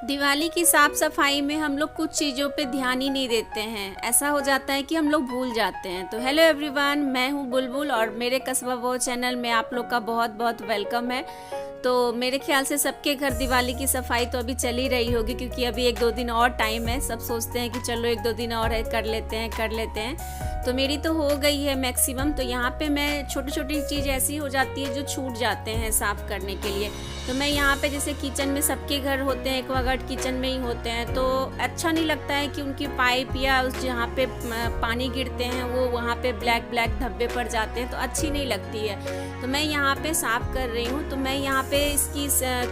दिवाली की साफ सफाई में हम लोग कुछ चीज़ों पे ध्यान ही नहीं देते हैं। ऐसा हो जाता है कि हम लोग भूल जाते हैं। तो हेलो एवरीवन, मैं हूँ बुलबुल और मेरे कस्बा वो चैनल में आप लोग का बहुत बहुत वेलकम है। तो मेरे ख्याल से सबके घर दिवाली की सफाई तो अभी चल ही रही होगी, क्योंकि अभी 1-2 दिन और टाइम है। सब सोचते हैं कि चलो 1-2 दिन और है, कर लेते हैं। तो मेरी तो हो गई है मैक्सिमम। तो यहाँ पे मैं छोटी छोटी चीज़ ऐसी हो जाती है जो छूट जाते हैं साफ़ करने के लिए। तो मैं यहाँ पे जैसे किचन में सबके घर होते हैं, एक्वागार्ड किचन में ही होते हैं, तो अच्छा नहीं लगता है कि उनकी पाइप या उस जहाँ पे पानी गिरते हैं वो वहाँ पे ब्लैक ब्लैक धब्बे पड़ जाते हैं, तो अच्छी नहीं लगती है। तो मैं यहाँ पे साफ़ कर रही हूँ। तो मैं यहाँ पे इसकी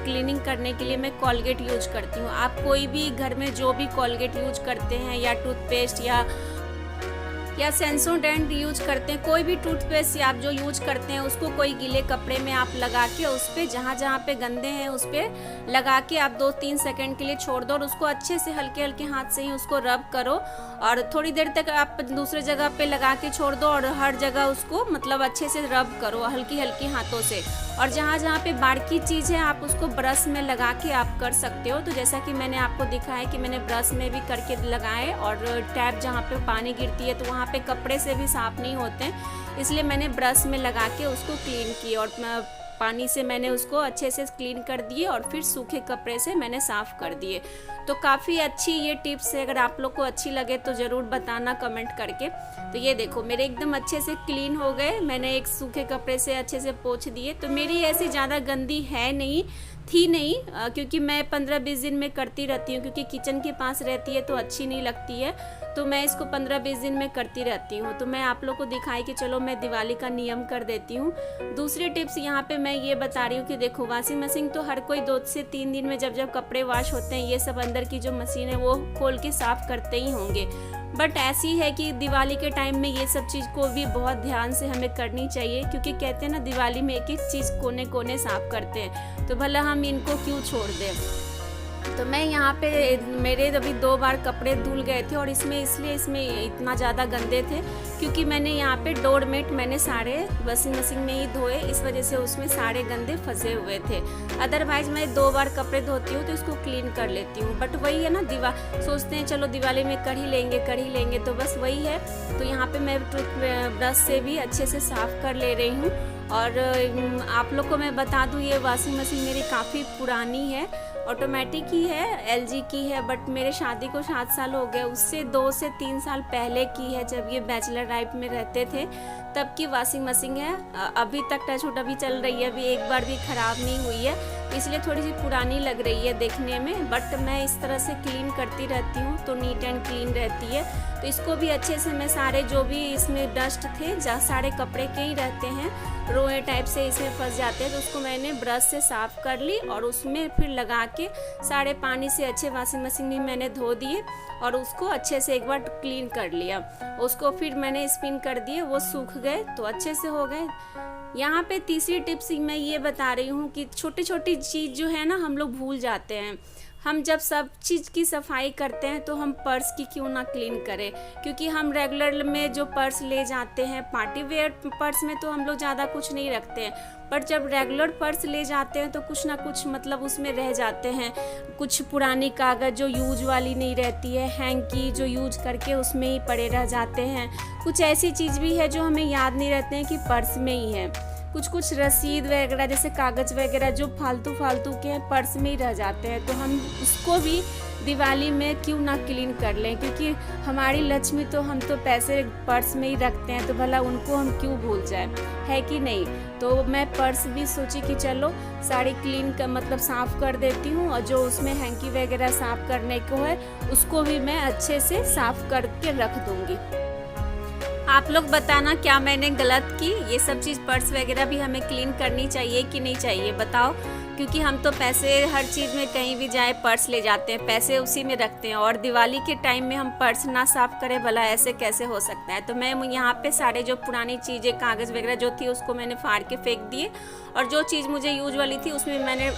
क्लीनिंग करने के लिए मैं कोलगेट यूज करती हूँ। आप कोई भी घर में जो भी कोलगेट यूज करते हैं या टूथपेस्ट या सेंसोडेंट यूज करते हैं, कोई भी टूथपेस्ट आप जो यूज करते हैं उसको कोई गीले कपड़े में आप लगा के उस पर जहाँ पे गंदे हैं उस पर लगा के आप 2-3 सेकंड के लिए छोड़ दो और उसको अच्छे से हल्के हल्के हाथ से ही उसको रब करो। और थोड़ी देर तक आप दूसरे जगह पे लगा के छोड़ दो और हर जगह उसको मतलब अच्छे से रब करो हल्की हल्की हाथों से। और जहाँ पे बाकी चीज़ है आप उसको ब्रश में लगा के आप कर सकते हो। तो जैसा कि मैंने आपको दिखाया है कि मैंने ब्रश में भी करके लगाए, और टैप जहाँ पे पानी गिरती है तो वहाँ पे कपड़े से भी साफ नहीं होते हैं, इसलिए मैंने ब्रश में लगा के उसको क्लीन किया और पानी से मैंने उसको अच्छे से क्लीन कर दिए और फिर सूखे कपड़े से मैंने साफ़ कर दिए। तो काफ़ी अच्छी ये टिप्स है, अगर आप लोग को अच्छी लगे तो ज़रूर बताना कमेंट करके। तो ये देखो मेरे एकदम अच्छे से क्लीन हो गए, मैंने एक सूखे कपड़े से अच्छे से पोंछ दिए। तो मेरी ऐसी ज़्यादा गंदी है नहीं थी नहीं, क्योंकि मैं 15-20 दिन में करती रहती हूँ, क्योंकि किचन के पास रहती है तो अच्छी नहीं लगती है। तो मैं इसको 15-20 दिन में करती रहती हूँ। तो मैं आप लोग को दिखाई कि चलो मैं दिवाली का नियम कर देती हूँ। दूसरी टिप्स यहाँ पे मैं ये बता रही हूँ कि देखो वॉशिंग मशीन तो हर कोई 2 से 3 दिन में जब कपड़े वॉश होते हैं ये सब अंदर की जो मशीन है वो खोल के साफ़ करते ही होंगे। बट ऐसी है कि दिवाली के टाइम में ये सब चीज़ को भी बहुत ध्यान से हमें करनी चाहिए, क्योंकि कहते हैं ना दिवाली में एक एक चीज़ कोने कोने साफ करते हैं, तो भला हम इनको क्यों छोड़ दें। तो मैं यहाँ पे मेरे अभी 2 बार कपड़े धुल गए थे और इसलिए इसमें इतना ज़्यादा गंदे थे क्योंकि मैंने यहाँ पे डोरमेट मैंने सारे वॉशिंग मशीन में ही धोए, इस वजह से उसमें सारे गंदे फंसे हुए थे। अदरवाइज मैं 2 बार कपड़े धोती हूँ तो इसको क्लीन कर लेती हूँ। बट वही है ना, सोचते हैं चलो दिवाली में कर ही लेंगे, तो बस वही है। तो यहाँ पे मैं टूथ ब्रश से भी अच्छे से साफ़ कर ले रही हूँ। और आप लोग को मैं बता दूँ ये वॉशिंग मशीन मेरी काफ़ी पुरानी है, ऑटोमेटिक ही है, LG की है, बट मेरे शादी को 7 साल हो गए। उससे 2 से 3 साल पहले की है, जब ये बैचलर लाइफ में रहते थे तब की वॉशिंग मशीन है। अभी तक टचवुड अभी चल रही है, अभी एक बार भी ख़राब नहीं हुई है, इसलिए थोड़ी सी पुरानी लग रही है देखने में। बट मैं इस तरह से क्लीन करती रहती हूँ तो नीट एंड क्लीन रहती है। तो इसको भी अच्छे से मैं सारे जो भी इसमें डस्ट थे सारे कपड़े के ही रहते हैं, रोए टाइप से इसमें फंस जाते हैं, तो उसको मैंने ब्रश से साफ़ कर ली और उसमें फिर लगा के सारे पानी से अच्छे वॉशिंग मशीन में मैंने धो दिए और उसको अच्छे से एक बार क्लीन कर लिया। उसको फिर मैंने स्पिन कर दिए, वो सूख गए तो अच्छे से हो गए। यहाँ पे तीसरी टिप्स मैं ये बता रही हूँ कि छोटी छोटी चीज़ जो है ना हम लोग भूल जाते हैं। हम जब सब चीज़ की सफाई करते हैं तो हम पर्स की क्यों ना क्लीन करें, क्योंकि हम रेगुलर में जो पर्स ले जाते हैं पार्टी वेयर पर्स में तो हम लोग ज़्यादा कुछ नहीं रखते हैं, बट जब रेगुलर पर्स ले जाते हैं तो कुछ ना कुछ मतलब उसमें रह जाते हैं। कुछ पुरानी कागज़ जो यूज वाली नहीं रहती है, हैंकी जो यूज करके उसमें ही पड़े रह जाते हैं। कुछ ऐसी चीज़ भी है जो हमें याद नहीं रहते हैं कि पर्स में ही है। कुछ रसीद वगैरह जैसे कागज़ वगैरह जो फालतू के हैं पर्स में ही रह जाते हैं, तो हम उसको भी दिवाली में क्यों ना क्लीन कर लें, क्योंकि हमारी लक्ष्मी तो हम तो पैसे पर्स में ही रखते हैं, तो भला उनको हम क्यों भूल जाए, है कि नहीं। तो मैं पर्स भी सोची कि चलो साड़ी क्लीन का मतलब साफ़ कर देती हूँ, और जो उसमें हैंकी वगैरह साफ़ करने को है उसको भी मैं अच्छे से साफ़ करके रख दूँगी। आप लोग बताना क्या मैंने गलत की। ये सब चीज़ पर्स वगैरह भी हमें क्लीन करनी चाहिए कि नहीं चाहिए बताओ, क्योंकि हम तो पैसे हर चीज़ में कहीं भी जाए पर्स ले जाते हैं, पैसे उसी में रखते हैं, और दिवाली के टाइम में हम पर्स ना साफ़ करें, भला ऐसे कैसे हो सकता है। तो मैं यहाँ पे सारे जो पुरानी चीज़ें कागज़ वगैरह जो थी उसको मैंने फाड़ के फेंक दिए, और जो चीज़ मुझे यूज वाली थी उसमें मैंने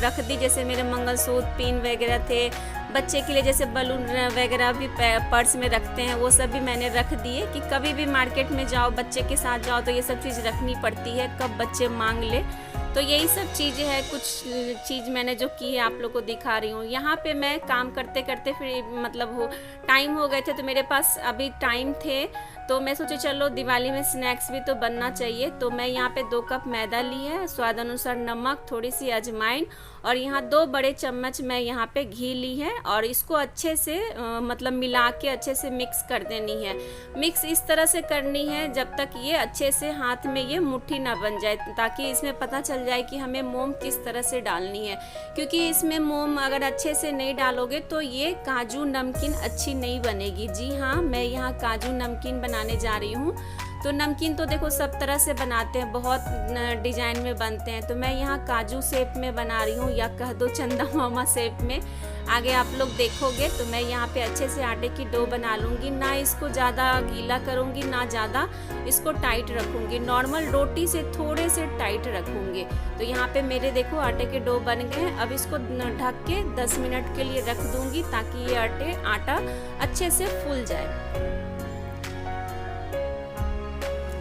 रख दी। जैसे मेरे मंगलसूत्र पिन वगैरह थे, बच्चे के लिए जैसे बलून वगैरह भी पर्स में रखते हैं, वो सब भी मैंने रख दिए कि कभी भी मार्केट में जाओ बच्चे के साथ जाओ तो ये सब चीज़ रखनी पड़ती है, कब बच्चे मांग ले। तो यही सब चीज़ें हैं, कुछ चीज़ मैंने जो की है आप लोग को दिखा रही हूँ। यहाँ पे मैं काम करते करते फिर मतलब टाइम हो गए थे, तो मेरे पास अभी टाइम थे, तो मैं सोची चलो दिवाली में स्नैक्स भी तो बनना चाहिए। तो मैं यहाँ पे 2 कप मैदा ली है, स्वाद अनुसार नमक, थोड़ी सी अजवाइन, और यहाँ 2 बड़े चम्मच मैं यहाँ पे घी ली है, और इसको अच्छे से मतलब मिला के अच्छे से मिक्स कर देनी है। मिक्स इस तरह से करनी है जब तक ये अच्छे से हाथ में ये मुट्ठी ना बन जाए, ताकि इसमें पता चल जाए कि हमें मोम किस तरह से डालनी है। क्योंकि इसमें मोम अगर अच्छे से नहीं डालोगे तो ये काजू नमकीन अच्छी नहीं बनेगी। जी हाँ, मैं यहाँ काजू नमकीन बनाने जा रही हूँ। तो नमकीन तो देखो सब तरह से बनाते हैं, बहुत डिजाइन में बनते हैं, तो मैं यहाँ काजू शेप में बना रही हूँ, या कह दो चंदा मामा शेप में। आगे आप लोग देखोगे तो मैं यहाँ पे अच्छे से आटे की डो बना लूँगी, ना इसको ज़्यादा गीला करूँगी ना ज़्यादा इसको टाइट रखूँगी, नॉर्मल रोटी से थोड़े से टाइट रखूँगी। तो यहाँ पे मेरे देखो आटे के डो बन गए हैं। अब इसको ढक के 10 मिनट के लिए रख दूँगी, ताकि ये आटा अच्छे से फूल जाए।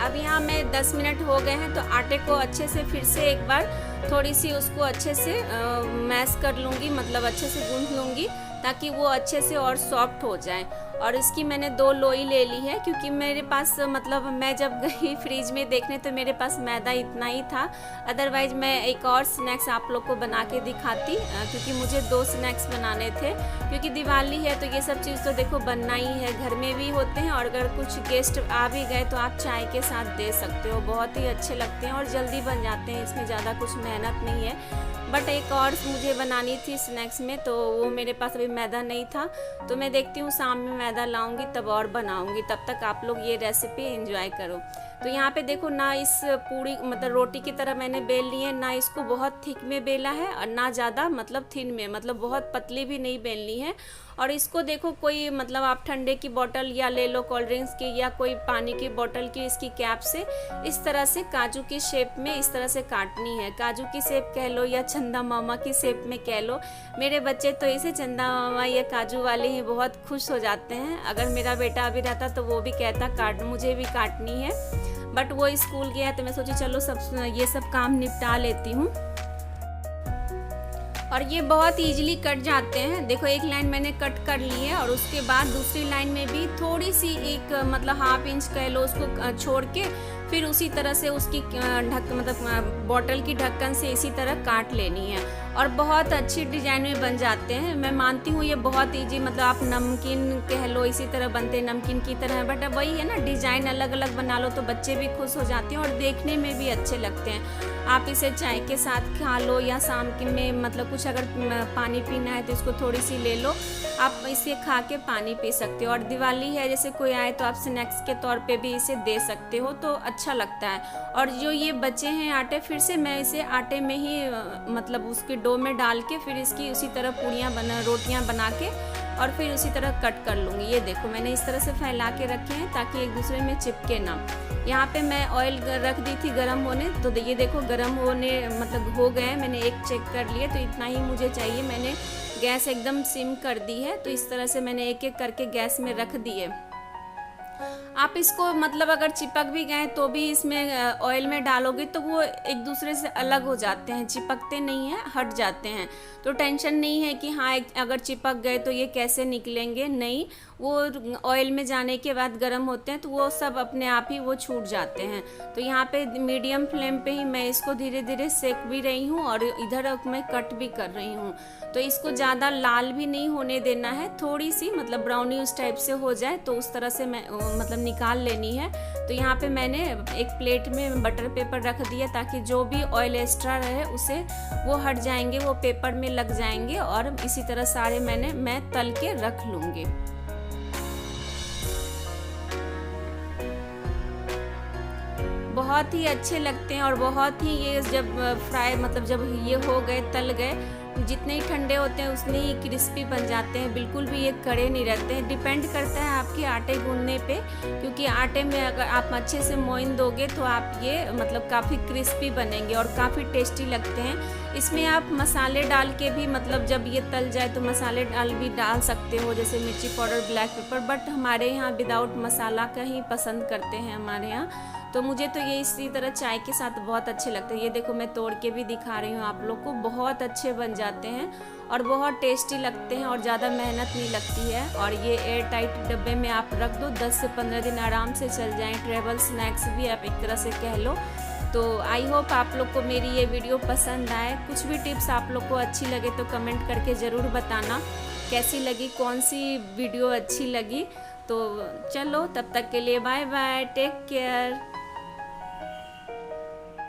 अब यहाँ मैं 10 मिनट हो गए हैं, तो आटे को अच्छे से फिर से एक बार थोड़ी सी उसको अच्छे से मैश कर लूँगी, मतलब अच्छे से गूंथ लूँगी, ताकि वो अच्छे से और सॉफ्ट हो जाए। और इसकी मैंने 2 लोई ले ली है, क्योंकि मेरे पास मतलब मैं जब गई फ्रिज में देखने तो मेरे पास मैदा इतना ही था। अदरवाइज मैं एक और स्नैक्स आप लोग को बना के दिखाती, क्योंकि मुझे 2 स्नैक्स बनाने थे। क्योंकि दिवाली है तो ये सब चीज़ तो देखो बनना ही है, घर में भी होते हैं, और अगर कुछ गेस्ट आ भी गए तो आप चाय के साथ दे सकते हो, बहुत ही अच्छे लगते हैं और जल्दी बन जाते हैं, इसमें ज़्यादा कुछ मेहनत नहीं है। बट एक और मुझे बनानी थी स्नैक्स में, तो वो मेरे पास अभी मैदा नहीं था, तो मैं देखती हूँ शाम में मैदा लाऊंगी तब और बनाऊंगी। तब तक आप लोग ये रेसिपी एंजॉय करो। तो यहाँ पे देखो ना, इस पूरी मतलब रोटी की तरह मैंने बेल ली है, ना इसको बहुत थिक में बेला है और ना ज़्यादा मतलब थिन में, मतलब बहुत पतली भी नहीं बेलनी है। और इसको देखो कोई मतलब आप ठंडे की बोतल या ले लो, कोल्ड ड्रिंक्स की या कोई पानी की बोतल की, इसकी कैप से इस तरह से काजू की शेप में इस तरह से काटनी है। काजू की शेप कह लो या चंदा मामा की शेप में कह लो। मेरे बच्चे तो इसे चंदा मामा या काजू वाले ही बहुत खुश हो जाते हैं। अगर मेरा बेटा अभी रहता तो वो भी कहता मुझे भी काटनी है, बट वो स्कूल गया है, तो मैं सोची चलो ये सब काम निपटा लेती हूँ। और ये बहुत इजीली कट जाते हैं। देखो एक लाइन मैंने कट कर ली है, और उसके बाद दूसरी लाइन में भी थोड़ी सी एक मतलब ½ इंच कह लो उसको छोड़ के, फिर उसी तरह से उसकी मतलब बॉटल की ढक्कन से इसी तरह काट लेनी है, और बहुत अच्छी डिजाइन में बन जाते हैं। मैं मानती हूँ ये बहुत इजी, मतलब आप नमकीन कह लो इसी तरह बनते हैं, नमकीन की तरह, बट अब वही है ना, डिजाइन अलग अलग बना लो तो बच्चे भी खुश हो जाते हैं और देखने में भी अच्छे लगते हैं। आप इसे चाय के साथ खा लो, या शाम के में मतलब कुछ अगर पानी पीना है तो इसको थोड़ी सी ले लो, आप इसे खा के पानी पी सकते हो। और दिवाली है, जैसे कोई आए तो आप स्नैक्स के तौर पे भी इसे दे सकते हो, तो अच्छा लगता है। और जो ये बचे हैं आटे, फिर से मैं इसे आटे में ही मतलब उसके डो में डाल के फिर इसकी उसी तरह रोटियां बना के और फिर उसी तरह कट कर लूँगी। ये देखो मैंने इस तरह से फैला के रखे हैं ताकि एक दूसरे में चिपके ना। यहाँ पे मैं ऑयल रख दी थी गरम होने, तो ये देखो गरम होने मतलब हो गए, मैंने एक चेक कर लिए, तो इतना ही मुझे चाहिए। मैंने गैस एकदम सिम कर दी है, तो इस तरह से मैंने एक एक करके गैस में रख दिए। आप इसको मतलब अगर चिपक भी गए तो भी इसमें ऑयल में डालोगे तो वो एक दूसरे से अलग हो जाते हैं, चिपकते नहीं हैं, हट जाते हैं। तो टेंशन नहीं है कि हाँ अगर चिपक गए तो ये कैसे निकलेंगे, नहीं, वो ऑयल में जाने के बाद गर्म होते हैं तो वो सब अपने आप ही वो छूट जाते हैं। तो यहाँ पे मीडियम फ्लेम पे ही मैं इसको धीरे धीरे सेक भी रही हूँ और इधर मैं कट भी कर रही हूँ। तो इसको ज़्यादा लाल भी नहीं होने देना है, थोड़ी सी मतलब ब्राउनी उस टाइप से हो जाए तो उस तरह से मैं मतलब निकाल लेनी है। तो यहाँ पे मैंने एक प्लेट में बटर पेपर रख दिया ताकि जो भी ऑयल एक्स्ट्रा रहे उसे वो हट जाएंगे, वो पेपर में लग जाएंगे। और इसी तरह सारे मैं तल के रख लूँगी। बहुत ही अच्छे लगते हैं और बहुत ही ये जब फ्राई मतलब जब ये हो गए तल गए, जितने ही ठंडे होते हैं उतने ही क्रिस्पी बन जाते हैं, बिल्कुल भी ये कड़े नहीं रहते हैं। डिपेंड करता है आपके आटे गूंदने पे, क्योंकि आटे में अगर आप अच्छे से मोइन दोगे तो आप ये मतलब काफ़ी क्रिस्पी बनेंगे और काफ़ी टेस्टी लगते हैं। इसमें आप मसाले डाल के भी मतलब जब ये तल जाए तो मसाले डाल सकते हो, जैसे मिर्ची पाउडर, ब्लैक पेपर, बट हमारे यहाँ विदाउट मसाला का ही पसंद करते हैं हमारे यहाँ। तो मुझे तो ये इसी तरह चाय के साथ बहुत अच्छे लगते हैं। ये देखो मैं तोड़ के भी दिखा रही हूँ आप लोग को, बहुत अच्छे बन जाते हैं और बहुत टेस्टी लगते हैं और ज़्यादा मेहनत नहीं लगती है। और ये एयर टाइट डब्बे में आप रख दो, 10 से 15 दिन आराम से चल जाएँ। ट्रेवल स्नैक्स भी आप एक तरह से कह लो। तो आई होप आप लोग को मेरी ये वीडियो पसंद आए। कुछ भी टिप्स आप लोग को अच्छी लगे तो कमेंट करके ज़रूर बताना कैसी लगी, कौन सी वीडियो अच्छी लगी। तो चलो तब तक के लिए बाय बाय, टेक केयर।